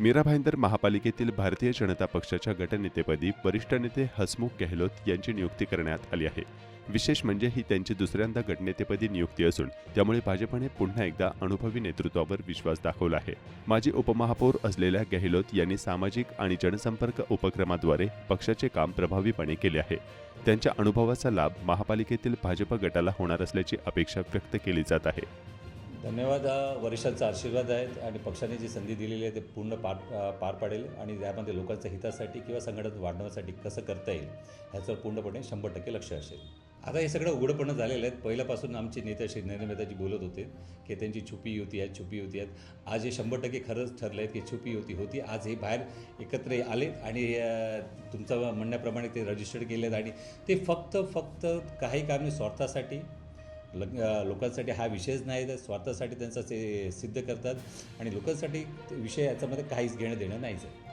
मीरा भाईंदर महापालिकेतील भारतीय जनता पक्षाच्या गटनेतेपदी वरिष्ठ नेते हसमुख गेहलोत यांची नियुक्ती करण्यात आली आहे। विशेष म्हणजे ही त्यांची दुसऱ्यांदा गटनेतेपदी नियुक्ती असून त्यामुळे भाजपने पुन्हा एकदा अनुभवी नेतृत्वावर विश्वास दाखवला आहे। माजी उपमहापौर असलेल्या गेहलोत यांनी सामाजिक आणि जनसंपर्क उपक्रमाद्वारे पक्षाचे काम प्रभावीपणे केले आहे। त्यांच्या अनुभवाचा लाभ महापालिकेतील भाजप गटाला होणार असल्याची अपेक्षा व्यक्त केली जात आहे। धन्यवाद। वरिष्ठांचा आशीर्वाद आहेत आणि पक्षाने जी संधी दिलेली आहे ते पूर्ण पार पाडेल आणि त्यामध्ये लोकांच्या हितासाठी किंवा संघटन वाढवण्यासाठी कसं करता येईल ह्याच्यावर पूर्णपणे 100% लक्ष असेल। आता हे सगळं उघडपणे झालेलं आहे। पहिल्यापासून आमचे नेते श्री नरेंद्र मेहताजी बोलत होते की त्यांची छुपी युती आहे, छुपी युती आहेत। आज हे 100% खरंच ठरलं आहे की छुपी युती होती। आज हे बाहेर एकत्र आले आणि तुमचं म्हणण्याप्रमाणे ते रजिस्टर्ड केले आहेत आणि ते फक्त काही कामी स्वार्थासाठी लोकांसाठी हा विषयच नाही तर स्वार्थासाठी त्यांचा ते सिद्ध करतात आणि लोकांसाठी विषय याच्यामध्ये काहीच घेणं देणं नाहीच आहे।